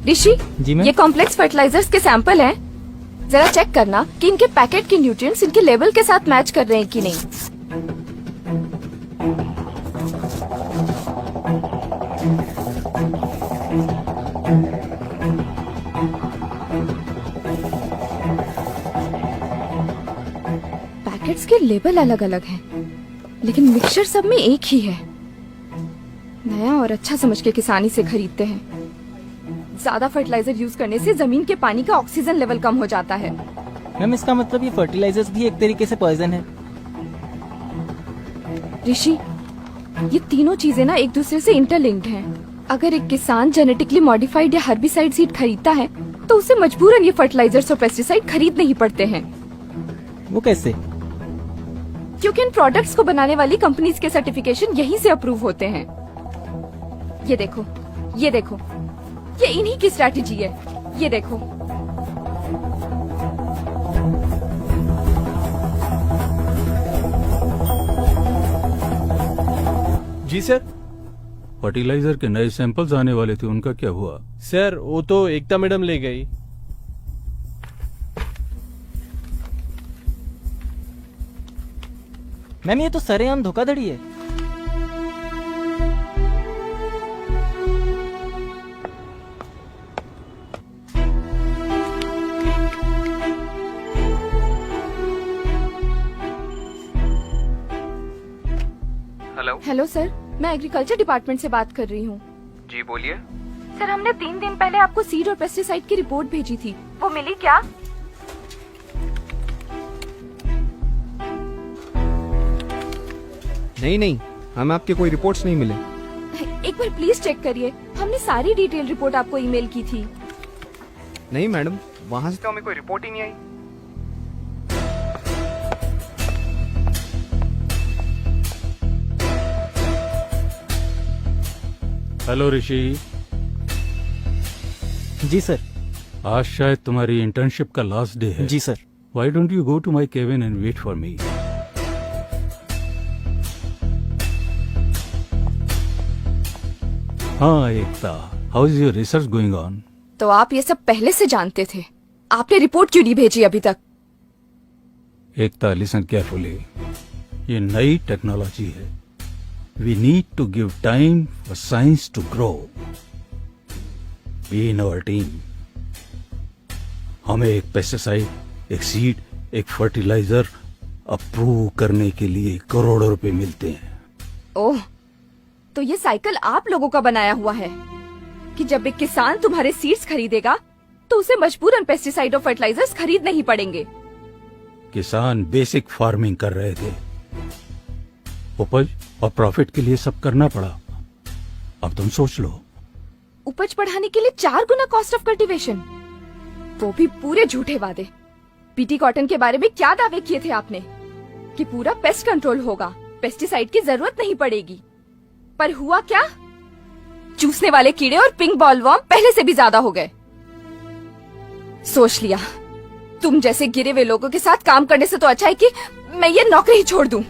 ऋषि, जी ma'am. ये complex fertilisers के sample हैं। जरा चेक करना कि इनके पैकेट के न्यूट्रिएंट्स इनके लेवल के साथ मैच कर रहे हैं कि नहीं। पैकेट्स के लेबल अलग अलग हैं, लेकिन मिक्सचर सब में एक ही है। नया और अच्छा समझ के किसानी से खरीदते हैं। ज्यादा फर्टिलाइजर यूज करने से जमीन के पानी का ऑक्सीजन लेवल कम हो जाता है। मैम इसका मतलब ये फर्टिलाइजर्स भी एक तरीके से पॉइजन है। ऋषि, ये तीनों चीजें ना एक दूसरे से इंटरलिंक्ड हैं। अगर एक किसान जेनेटिकली मॉडिफाइड या हर्बिसाइड सीड खरीदता है तो उसे मजबूरन ये फर्टिलाइजर्स और पेस्टिसाइड खरीदने ही पड़ते हैं। वो कैसे? क्योंकि इन प्रोडक्ट्स को बनाने वाली कंपनीज के सर्टिफिकेशन यहीं से अप्रूव होते हैं। ये देखो, ये देखो, ये इन्हीं की स्ट्रैटेजी है। ये देखो, जी सर। फर्टिलाइजर के नए सैंपल्स आने वाले थे, उनका क्या हुआ? सर वो तो एकता मैडम ले गई। मैम ये तो सरेआम धोखाधड़ी है। हेलो सर, मैं एग्रीकल्चर डिपार्टमेंट से बात कर रही हूँ। जी बोलिए। सर, हमने 3 दिन पहले आपको सीड और पेस्टिसाइड की रिपोर्ट भेजी थी, वो मिली क्या? नहीं, हमें आपके कोई रिपोर्ट्स नहीं मिले। एक बार प्लीज चेक करिए, हमने सारी डिटेल रिपोर्ट आपको ईमेल की थी। नहीं मैडम, वहाँ से तो हमें कोई रिपोर्ट ही नहीं आई। हेलो ऋषि, जी सर। आज शायद तुम्हारी इंटर्नशिप का लास्ट डे है। जी sir. Why don't you go to my cabin and wait for me? हाँ Ekta, how is your research going on? तो आप ये सब पहले से जानते थे, आपने रिपोर्ट क्यों नहीं भेजी अभी तक? एकता लिसन केयरफुली, ये नई टेक्नोलॉजी है। We need to give time for science to grow. Be in our team. हमें एक पेस्टिसाइड, एक सीड, एक फर्टिलाइजर अप्रूव करने के लिए करोड़ों रुपए मिलते हैं। ओह, तो ये साइकिल आप लोगों का बनाया हुआ है कि जब एक किसान तुम्हारे सीड्स खरीदेगा तो उसे मजबूरन पेस्टिसाइड और फर्टिलाइजर्स खरीदने ही पड़ेंगे। किसान बेसिक फार्मिंग कर रहे थे, उपज और प्रॉफिट के लिए सब करना पड़ा। अब तुम सोच लो। उपज बढ़ाने के लिए 4 गुना कॉस्ट ऑफ कल्टीवेशन, वो भी पूरे झूठे वादे। पीटी कॉटन के बारे में क्या दावे किए थे आपने कि पूरा पेस्ट कंट्रोल होगा, पेस्टिसाइड की जरूरत नहीं पड़ेगी, पर हुआ क्या? चूसने वाले कीड़े और पिंक बॉलवर्म पहले से भी ज्यादा हो गए। सोच लिया, तुम जैसे गिरे हुए लोगों के साथ काम करने से तो अच्छा है कि मैं ये नौकरी ही छोड़ दूं।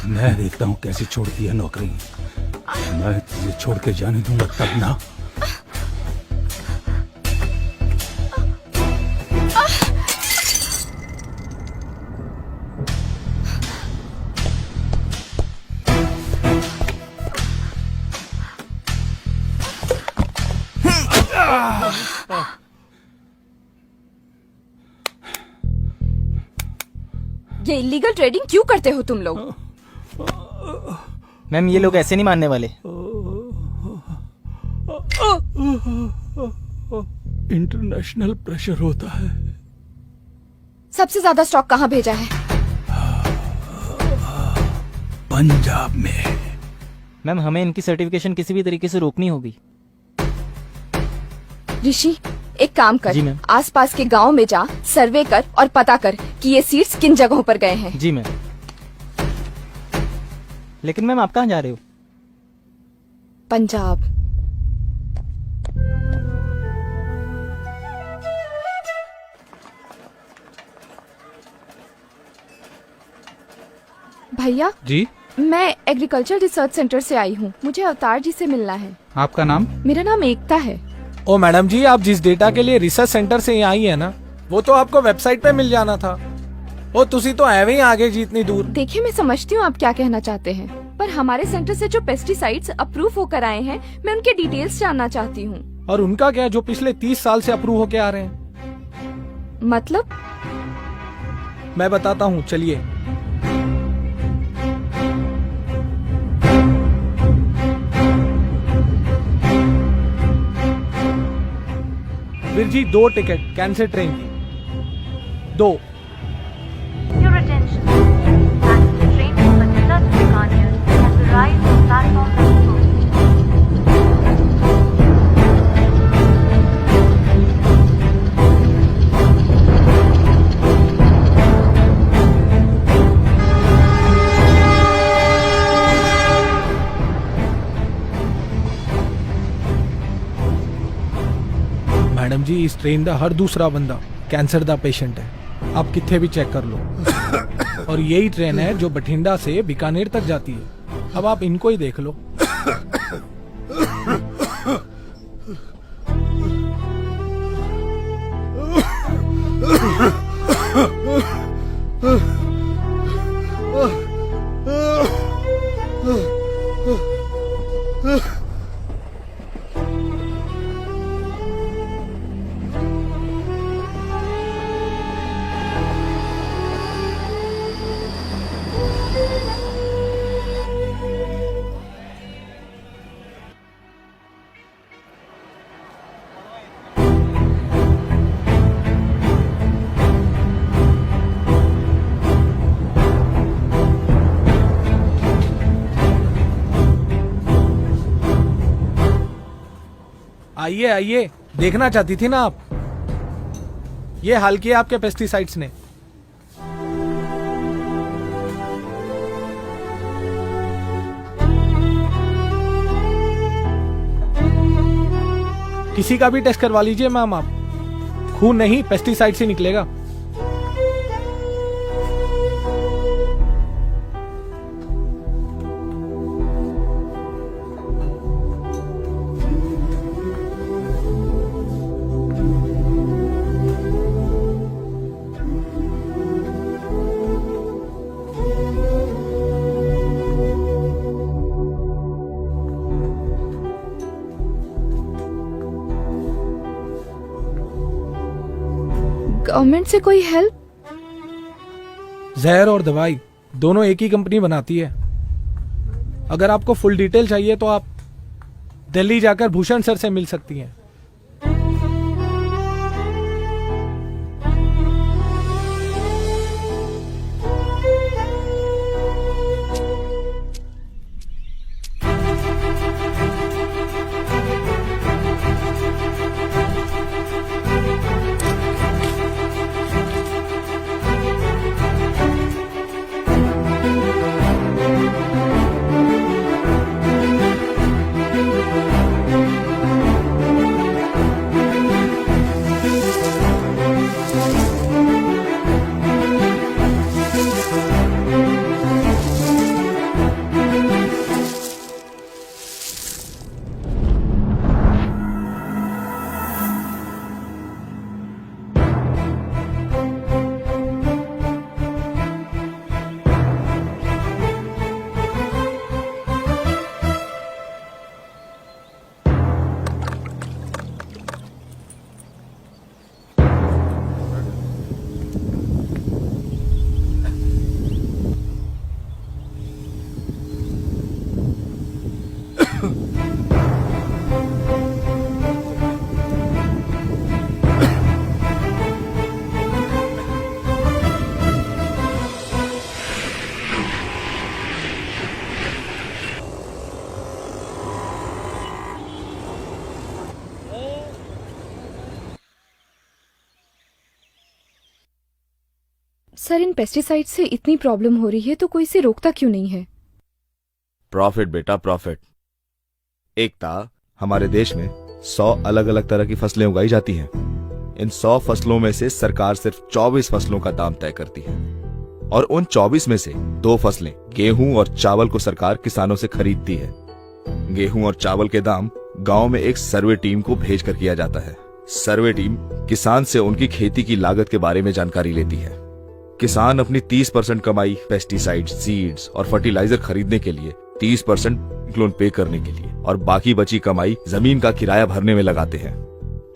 मैं देखता हूँ कैसे छोड़ती है नौकरी। मैं तुझे छोड़ के जाने दूंगा तब ना। ये इलीगल ट्रेडिंग क्यों करते हो तुम लोग? मैम ये लोग ऐसे नहीं मानने वाले। इंटरनेशनल प्रेशर होता है। सबसे ज्यादा स्टॉक कहाँ भेजा है? पंजाब में। मैम हमें इनकी सर्टिफिकेशन किसी भी तरीके से रोकनी होगी। ऋषि, एक काम कर, जी मैम। आसपास के गांव में जा, सर्वे कर और पता कर कि ये सीड्स किन जगहों पर गए हैं। जी मैम। लेकिन मैम आप कहाँ जा रहे हो? पंजाब। भैया, जी मैं एग्रीकल्चर रिसर्च सेंटर से आई हूँ, मुझे अवतार जी से मिलना है। आपका नाम? मेरा नाम एकता है। ओ मैडम जी, आप जिस डेटा के लिए रिसर्च सेंटर से यहाँ आई है ना, वो तो आपको वेबसाइट पे मिल जाना था। ओ तुसी तो एवं ही आगे जी इतनी दूर। देखिए, मैं समझती हूँ आप क्या कहना चाहते हैं, पर हमारे सेंटर से जो पेस्टिसाइड्स अप्रूव होकर आए हैं, मैं उनके डिटेल्स जानना चाहती हूँ। और उनका क्या, जो पिछले 30 साल से अप्रूव होके आ रहे हैं? मतलब? मैं बताता हूँ, चलिए। Veer ji, 2 ticket cancel train की, 2। Your attention. Passenger train number Bathinda to Bikaner has arrived on platform number 4. Madam जी, इस ट्रेन का हर दूसरा बंदा कैंसर का पेशेंट है, आप कितने भी चेक कर लो। और यही ट्रेन है जो बठिंडा से बीकानेर तक जाती है। अब आप इनको ही देख लो। आइए आइए, देखना चाहती थी ना आप, ये हाल किया आपके पेस्टिसाइड्स ने। किसी का भी टेस्ट करवा लीजिए मैम आप, खून नहीं पेस्टिसाइड से निकलेगा। गवर्नमेंट से कोई हेल्प? जहर और दवाई दोनों एक ही कंपनी बनाती है। अगर आपको फुल डिटेल चाहिए तो आप दिल्ली जाकर भूषण सर से मिल सकती हैं। सर, इन पेस्टिसाइड से इतनी प्रॉब्लम हो रही है तो कोई इसे रोकता क्यों नहीं है? प्रॉफिट बेटा, प्रॉफिट। एकता, हमारे देश में 100 अलग अलग तरह की फसलें उगाई जाती हैं। इन 100 फसलों में से सरकार सिर्फ 24 फसलों का दाम तय करती है। और उन 24 में से 2 फसलें गेहूं और चावल को सरकार किसानों से खरीदती है। गेहूं और चावल के दाम गांव में एक सर्वे टीम को भेजकर किया जाता है। सर्वे टीम किसान से उनकी खेती की लागत के बारे में जानकारी लेती है। किसान अपनी 30% कमाई पेस्टिसाइड, सीड्स और फर्टिलाइजर खरीदने के लिए, 30% लोन पे करने के लिए और बाकी बची कमाई जमीन का किराया भरने में लगाते हैं।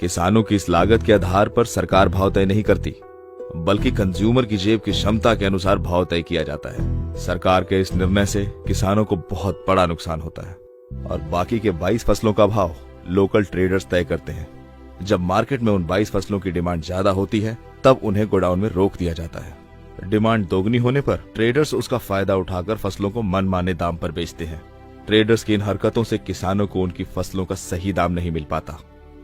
किसानों की इस लागत के आधार पर सरकार भाव तय नहीं करती, बल्कि कंज्यूमर की जेब की क्षमता के अनुसार भाव तय किया जाता है। सरकार के इस निर्णय से किसानों को बहुत बड़ा नुकसान होता है और बाकी के 22 फसलों का भाव लोकल ट्रेडर्स तय करते हैं। जब मार्केट में उन 22 फसलों की डिमांड ज्यादा होती है, तब उन्हें गोडाउन में रोक दिया जाता है। डिमांड दोगुनी होने पर ट्रेडर्स उसका फायदा उठाकर फसलों को मनमाने दाम पर बेचते हैं। ट्रेडर्स की इन हरकतों से किसानों को उनकी फसलों का सही दाम नहीं मिल पाता।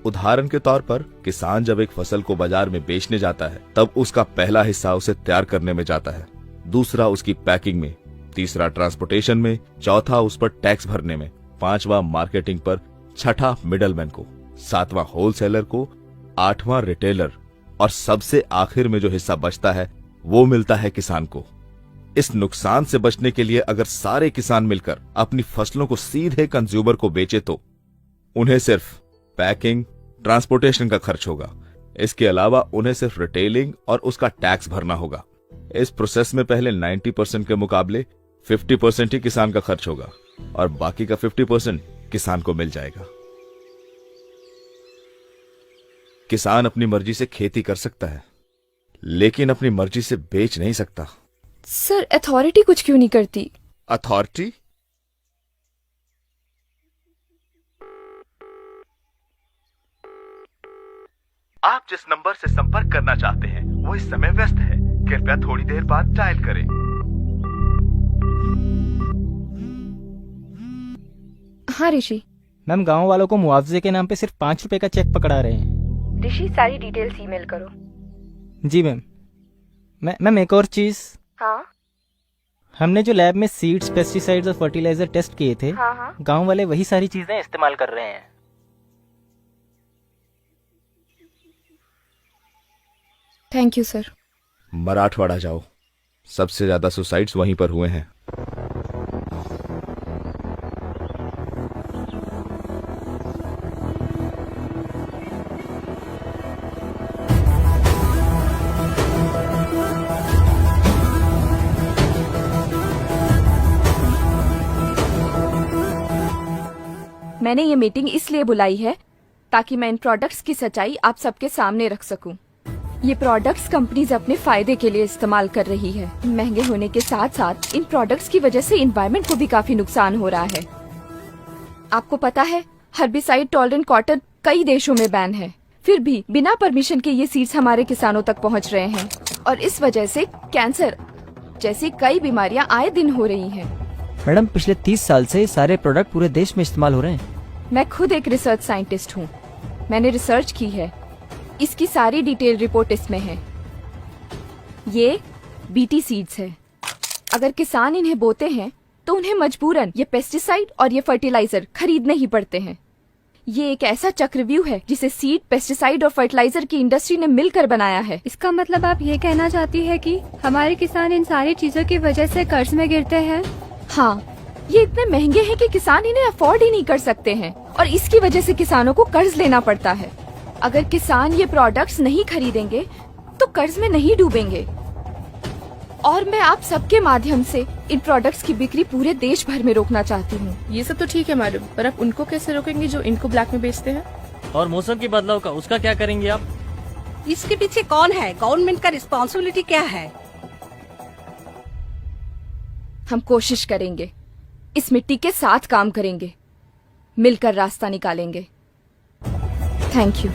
उदाहरण के तौर पर किसान जब एक फसल को बाजार में बेचने जाता है, तब उसका पहला हिस्सा उसे तैयार करने में जाता है, दूसरा उसकी पैकिंग में, तीसरा ट्रांसपोर्टेशन में, चौथा उस पर टैक्स भरने में, पांचवा मार्केटिंग पर, छठा मिडलमैन को, सातवां होलसेलर को, आठवां रिटेलर और सबसे आखिर में जो हिस्सा बचता है वो मिलता है किसान को। इस नुकसान से बचने के लिए अगर सारे किसान मिलकर अपनी फसलों को सीधे कंज्यूमर को बेचे तो उन्हें सिर्फ पैकिंग, ट्रांसपोर्टेशन का खर्च होगा। इसके अलावा उन्हें सिर्फ रिटेलिंग और उसका टैक्स भरना होगा। इस प्रोसेस में पहले 90% के मुकाबले 50% ही किसान का खर्च होगा और बाकी का 50% किसान को मिल जाएगा। किसान अपनी मर्जी से खेती कर सकता है, लेकिन अपनी मर्जी से बेच नहीं सकता। सर, अथॉरिटी कुछ क्यों नहीं करती? अथॉरिटी? आप जिस नंबर से संपर्क करना चाहते हैं वो इस समय व्यस्त है। कृपया थोड़ी देर बाद डायल करें। हाँ ऋषि। मैम, गांव वालों को मुआवजे के नाम पे सिर्फ 5 रुपए का चेक पकड़ा रहे हैं। ऋषि, सारी डिटेल्स ईमेल करो। जी मैम। मैम, एक और चीज। हाँ हमने जो लैब में सीड्स, पेस्टिसाइड्स और फर्टिलाइजर टेस्ट किए थे, हाँ। गांव वाले वही सारी चीजें इस्तेमाल कर रहे हैं। Thank you sir. मराठवाड़ा जाओ, सबसे ज्यादा सुसाइड्स वहीं पर हुए हैं। मैंने ये मीटिंग इसलिए बुलाई है ताकि मैं इन प्रोडक्ट्स की सच्चाई आप सबके सामने रख सकूं। ये प्रोडक्ट्स कंपनीज अपने फायदे के लिए इस्तेमाल कर रही है। महंगे होने के साथ साथ इन प्रोडक्ट्स की वजह से एनवायरनमेंट को भी काफी नुकसान हो रहा है। आपको पता है, हर्बिसाइड टॉलरेंट कॉटन कई देशों में बैन है, फिर भी बिना परमिशन के ये सीड्स हमारे किसानों तक पहुंच रहे हैं और इस वजह से कैंसर जैसी कई बीमारियां आए दिन हो रही हैं। मैडम, पिछले 30 साल से ये सारे प्रोडक्ट पूरे देश में इस्तेमाल हो रहे हैं। मैं खुद एक रिसर्च साइंटिस्ट हूँ। मैंने रिसर्च की है। इसकी सारी डिटेल रिपोर्ट इसमें है। ये बीटी सीड्स है। अगर किसान इन्हें बोते हैं तो उन्हें मजबूरन ये पेस्टिसाइड और ये फर्टिलाइजर खरीदने ही पड़ते हैं। ये एक ऐसा चक्रव्यूह है जिसे सीड, पेस्टिसाइड और फर्टिलाइजर की इंडस्ट्री ने मिलकर बनाया है। इसका मतलब आप ये कहना चाहती है कि हमारे किसान इन सारी चीजों की वजह से कर्ज में गिरते हैं? हाँ, ये इतने महंगे हैं कि किसान इन्हें अफोर्ड ही नहीं कर सकते हैं और इसकी वजह से किसानों को कर्ज लेना पड़ता है। अगर किसान ये प्रोडक्ट्स नहीं खरीदेंगे तो कर्ज में नहीं डूबेंगे। और मैं आप सबके माध्यम से इन प्रोडक्ट्स की बिक्री पूरे देश भर में रोकना चाहती हूँ। ये सब तो ठीक है मैडम, पर आप उनको कैसे रोकेंगे जो इनको ब्लैक में बेचते हैं? और मौसम की बदलाव का, उसका क्या करेंगे आप? इसके पीछे कौन है? गवर्नमेंट का रिस्पॉन्सिबिलिटी क्या है? हम कोशिश करेंगे, इस मिट्टी के साथ काम करेंगे, मिलकर रास्ता निकालेंगे। Thank you.